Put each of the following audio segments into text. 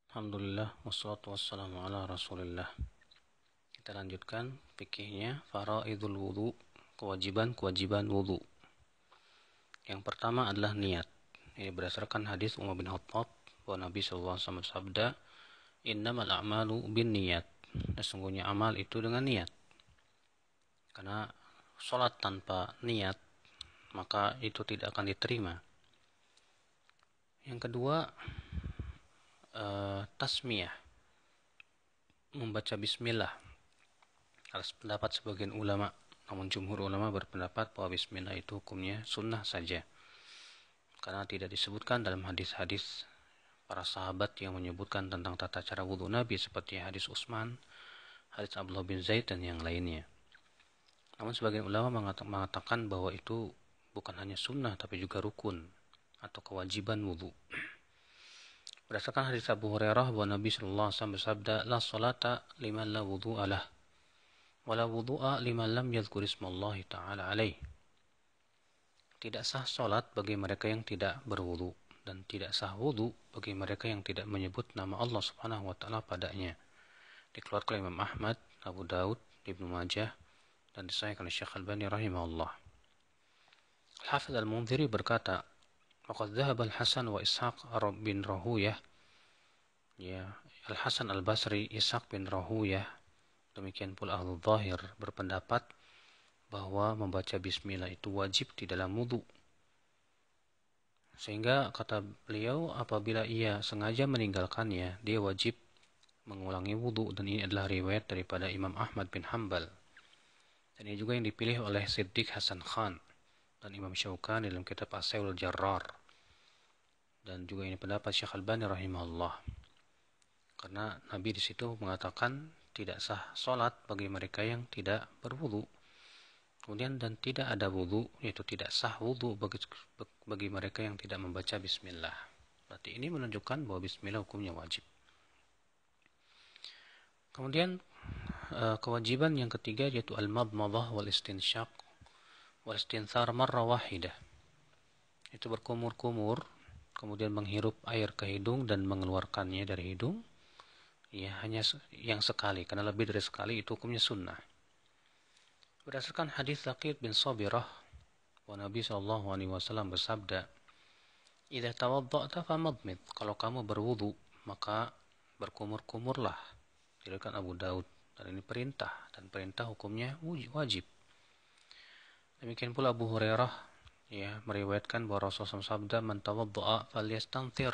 Alhamdulillah, wassalatu wassalamu ala rasulillah. Kita lanjutkan fikihnya faraidul wudu, kewajiban-kewajiban wudu. Yang pertama adalah niat. Ini berdasarkan hadis Umar bin Khattab bahwa Nabi SAW bersabda, innamal a'malu bin niat. Sesungguhnya amal itu dengan niat. Karena sholat tanpa niat maka itu tidak akan diterima. Yang kedua, tasmiyah, membaca bismillah. Atas pendapat sebagian ulama, namun jumhur ulama berpendapat bahwa bismillah itu hukumnya sunnah saja, karena tidak disebutkan dalam hadis-hadis para sahabat yang menyebutkan tentang tata cara wudhu Nabi seperti hadis Utsman, hadis Abdullah bin Zaid dan yang lainnya. Namun sebagian ulama mengatakan bahwa itu bukan hanya sunnah tapi juga rukun atau kewajiban wudhu. Berdasarkan hadis Abu Hurairah bahwa Nabi SAW bersabda, la salata liman la wudhu'a lah, wala wudhu'a liman lam yadhkur ismallahi ta'ala alaih. Tidak sah salat bagi mereka yang tidak berwudu, dan tidak sah wudu bagi mereka yang tidak menyebut nama Allah Subhanahu wa taala padanya. Dikeluarkan oleh Imam Ahmad, Abu Daud, Ibnu Majah dan disahihkan oleh Syekh Al-Albani rahimahullah. Al-Hafidz Al-Mundhiri berkata, "Waqad dhahaba Al-Hasan wa Ishaq bin Rahuyah." Ya, Al-Hasan Al-Basri, Ishaq bin Rahuyah, demikian pula Ahlul Zahir berpendapat bahwa membaca bismillah itu wajib di dalam wudu. Sehingga kata beliau, apabila ia sengaja meninggalkannya, dia wajib mengulangi wudu, dan ini adalah riwayat daripada Imam Ahmad bin Hanbal. Dan ini juga yang dipilih oleh Siddiq Hasan Khan dan Imam Syaukani dalam kitab As-Sailul Jarrar. Dan juga ini pendapat Syekh Al-Albani rahimahullah. Karena Nabi di situ mengatakan tidak sah salat bagi mereka yang tidak berwudu. Kemudian dan tidak ada wudu, yaitu tidak sah wudu bagi mereka yang tidak membaca bismillah. Berarti ini menunjukkan bahwa bismillah hukumnya wajib. Kemudian kewajiban yang ketiga yaitu al-madmadah wal istinsyaq wal istinthar marra wahidah. Itu berkumur-kumur, kemudian menghirup air ke hidung dan mengeluarkannya dari hidung. Ya, hanya yang sekali, karena lebih dari sekali itu hukumnya sunnah. Berdasarkan hadis Laqit bin Sabirah, bahwa Nabi SAW bersabda, "Idza tawadda'ta famadmid." Kalau kamu berwudu, maka berkumur-kumurlah. Diriwayatkan Abu Daud, dan ini perintah, dan perintah hukumnya wajib. Demikian pula Abu Hurairah meriwayatkan bahwa Rasulullah SAW "Man tawadda'a falyastanthir."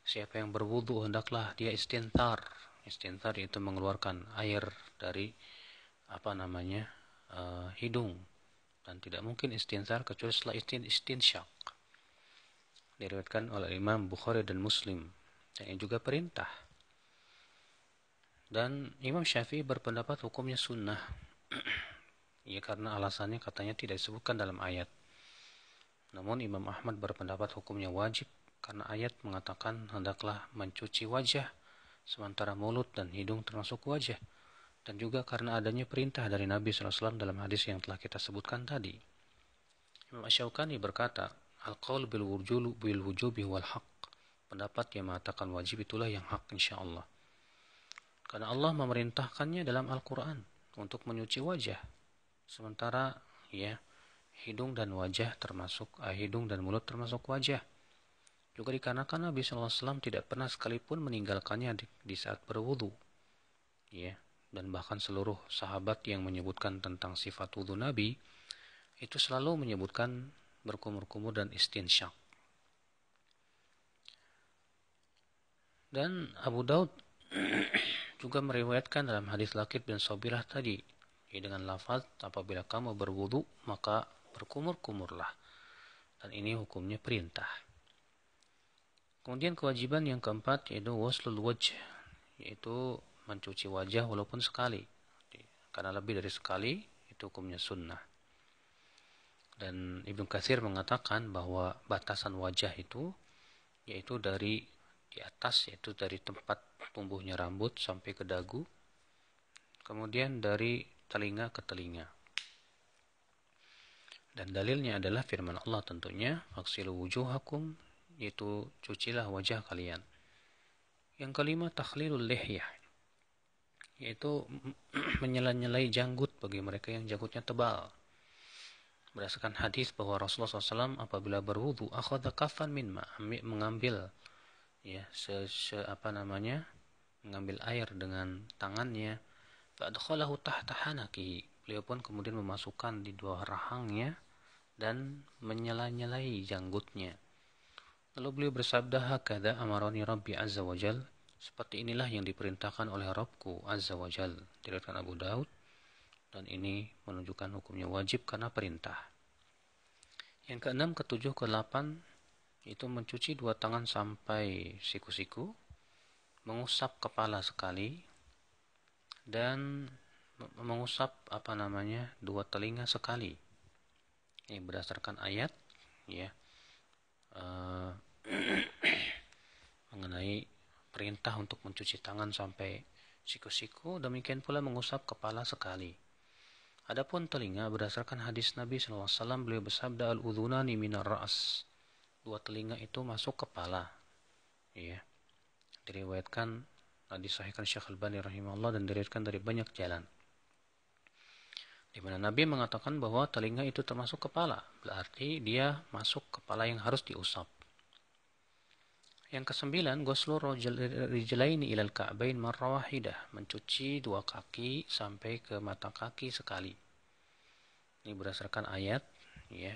Siapa yang berwudu hendaklah dia istinthar. Istinthar itu mengeluarkan air dari hidung, dan tidak mungkin istinthar kecuali setelah istinsyak. Diriwayatkan oleh Imam Bukhari dan Muslim, dan ini juga perintah. Dan Imam Syafi'i berpendapat hukumnya sunnah. Ya, karena alasannya katanya tidak disebutkan dalam ayat. Namun Imam Ahmad berpendapat hukumnya wajib, karena ayat mengatakan hendaklah mencuci wajah, sementara mulut dan hidung termasuk wajah. Dan juga karena adanya perintah dari Nabi SAW dalam hadis yang telah kita sebutkan tadi. Imam Asy-Syaukani berkata, al-qaul bil wujubi wal haq. Pendapat yang mengatakan wajib itulah yang hak insyaallah. Karena Allah memerintahkannya dalam Al-Quran untuk menyuci wajah. Sementara hidung dan mulut termasuk wajah. Juga dikarenakan Nabi SAW tidak pernah sekalipun meninggalkannya di saat berwudu. Dan bahkan seluruh sahabat yang menyebutkan tentang sifat wudu Nabi itu selalu menyebutkan berkumur-kumur dan istinsyak. Dan Abu Daud juga meriwayatkan dalam hadis Laqit bin Sabirah tadi, dengan lafaz apabila kamu berwudu maka berkumur-kumurlah. Dan ini hukumnya perintah. Kemudian kewajiban yang keempat yaitu waslul wajh, yaitu mencuci wajah walaupun sekali. Karena lebih dari sekali itu hukumnya sunnah. Dan Ibnu Katsir mengatakan bahwa batasan wajah itu yaitu dari di atas, yaitu dari tempat tumbuhnya rambut sampai ke dagu, kemudian dari telinga ke telinga. Dan dalilnya adalah firman Allah tentunya, "Faghsilu wujuhakum," yaitu cucilah wajah kalian. Yang kelima, takhlilul lihyah, yaitu menyela-nyelai janggut bagi mereka yang janggutnya tebal. Berdasarkan hadis bahwa Rasulullah SAW apabila berwudu, akhadha kaffan min ma, mengambil ya mengambil air dengan tangannya, fa'adkhalahu tahta hanaki, beliau pun kemudian memasukkan di dua rahangnya dan menyela-nyelai janggutnya. Lalu beliau bersabda, hakadha amarani rabbi azza wa jal, seperti inilah yang diperintahkan oleh Rabbku azza wa jal, diriwayatkan Abu Daud, dan ini menunjukkan hukumnya wajib karena perintah. Yang keenam, ketujuh, kedelapan itu mencuci dua tangan sampai siku-siku, mengusap kepala sekali, dan mengusap dua telinga sekali. Ini berdasarkan ayat ya mengenai perintah untuk mencuci tangan sampai siku-siku, demikian pula mengusap kepala sekali. Adapun telinga, berdasarkan hadis Nabi SAW, beliau bersabda, al-udhunani minar ra's, dua telinga itu masuk kepala. Ya, diriwayatkan, disahihkan Syekh Al-Albani rahimahullah, dan diriwayatkan dari banyak jalan, di mana Nabi mengatakan bahwa telinga itu termasuk kepala, berarti dia masuk kepala yang harus diusap. Yang kesembilan, ghuslu rijlaini ilal ka'bain marra wahidah, mencuci dua kaki sampai ke mata kaki sekali. Ini berdasarkan ayat ya,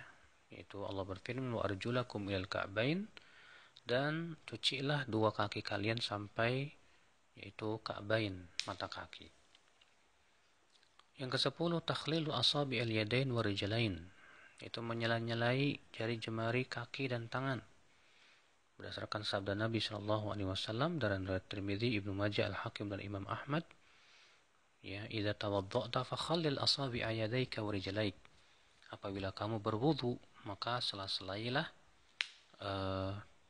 yaitu Allah berfirman, wa arjulakum ilal ka'bain, dan cucilah dua kaki kalian sampai yaitu ka'bain, mata kaki. Yang kesepuluh, takhlilu asabi al-yadain wa rijlain, itu menyela-nyelai jari jemari kaki dan tangan. Berdasarkan sabda Nabi SAW dari riwayat Tirmidzi, Ibnu Majah, Al-Hakim, dan Imam Ahmad, ya, idza tawadda'ta fakhallil asabi'a yadayka wa rijlaik, apabila kamu berwudu maka sela-selailah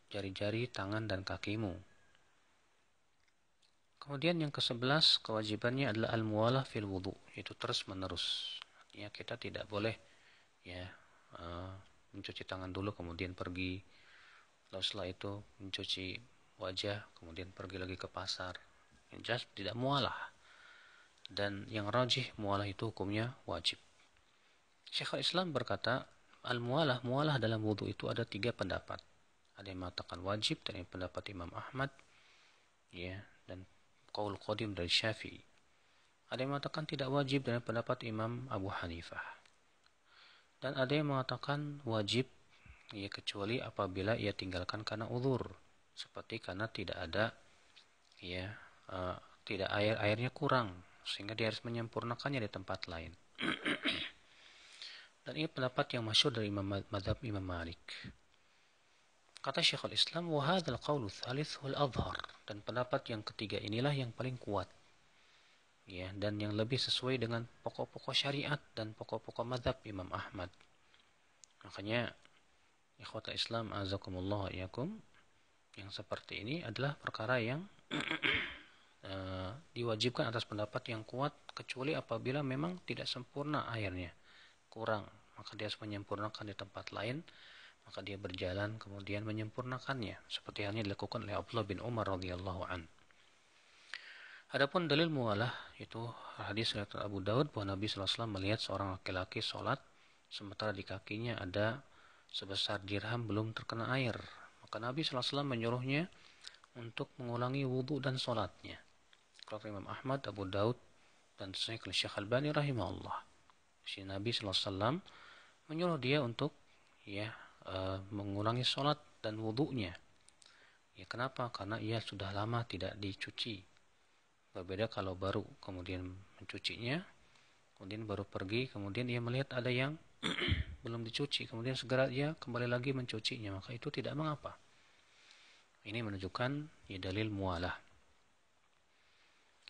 jari-jari tangan dan kakimu. Kemudian yang ke-11, kewajibannya adalah al-muwalah fil wudu, itu terus menerus. Artinya kita tidak boleh ya mencuci tangan dulu kemudian pergi, lalu setelah itu mencuci wajah, kemudian pergi lagi ke pasar. Yang jelas tidak mualah. Dan yang rajih, mualah itu hukumnya wajib. Syekhul Islam berkata, mualah dalam wudu itu ada 3 pendapat. Ada yang mengatakan wajib, dan yang pendapat Imam Ahmad, ya, dan qaul qadim dari Syafi'i. Ada yang mengatakan tidak wajib, dan pendapat Imam Abu Hanifah. Dan ada yang mengatakan wajib, ya, kecuali apabila ia tinggalkan karena uzur, seperti karena tidak ada ya tidak airnya kurang sehingga dia harus menyempurnakannya di tempat lain. Dan ini pendapat yang masyhur dari mazhab Imam Malik. Kata Syekhul Islam, wa hadzal qaulu tsalits wal adhhar, dan pendapat yang ketiga inilah yang paling kuat, ya, dan yang lebih sesuai dengan pokok-pokok syariat dan pokok-pokok mazhab Imam Ahmad. Makanya ikhwatul Islam azakumullah iyakum, yang seperti ini adalah perkara yang diwajibkan atas pendapat yang kuat, kecuali apabila memang tidak sempurna airnya, kurang, maka dia harus menyempurnakan di tempat lain, maka dia berjalan kemudian menyempurnakannya, seperti halnya dilakukan oleh Abdullah bin Umar radhiyallahu an. Adapun dalil mualah, itu hadis riwayat Abu Daud bahwa Nabi SAW melihat seorang laki-laki sholat sementara di kakinya ada sebesar dirham belum terkena air, maka Nabi SAW menyuruhnya untuk mengulangi wudu dan sholatnya. Kalau Imam Ahmad, Abu Daud, dan Syekh Al-Albani rahimahullah, si Nabi SAW menyuruh dia untuk ya mengulangi sholat dan wudunya. Ya, kenapa? Karena ia sudah lama tidak dicuci. Berbeda kalau baru kemudian mencucinya, kemudian baru pergi, kemudian ia melihat ada yang belum dicuci, kemudian segera ia kembali lagi mencucinya, maka itu tidak mengapa. Ini menunjukkan ya dalil mualah.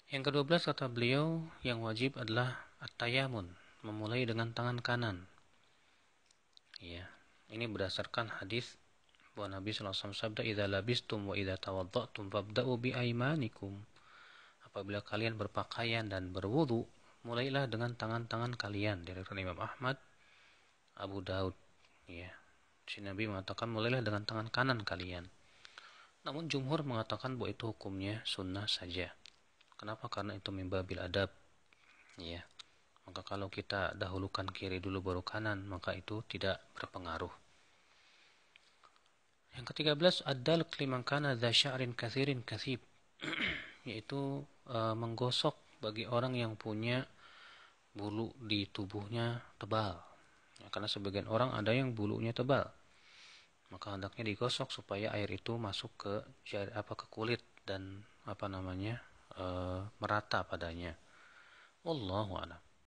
Yang ke-12 kata beliau, yang wajib adalah at-tayamun, memulai dengan tangan kanan. Ya, ini berdasarkan hadis bahwa Nabi SAW sabda, idza labistum wa idza tawadda'tum fabda'u bi aymanikum. Apabila kalian berpakaian dan berwudu, mulailah dengan tangan-tangan kalian. Dari Imam Ahmad, Abu Daud. Ya, si Nabi mengatakan mulailah dengan tangan kanan kalian. Namun jumhur mengatakan bahwa itu hukumnya sunnah saja. Kenapa? Karena itu mimbabil adab. Ya. Maka kalau kita dahulukan kiri dulu baru kanan, maka itu tidak berpengaruh. Yang ke-13, ad-dalq liman kana dza sya'rin katsirin katsib. Yaitu menggosok bagi orang yang punya bulu di tubuhnya tebal. Ya, karena sebagian orang ada yang bulunya tebal. Maka hendaknya digosok supaya air itu masuk ke ke kulit dan merata padanya. Wallahu a'lam.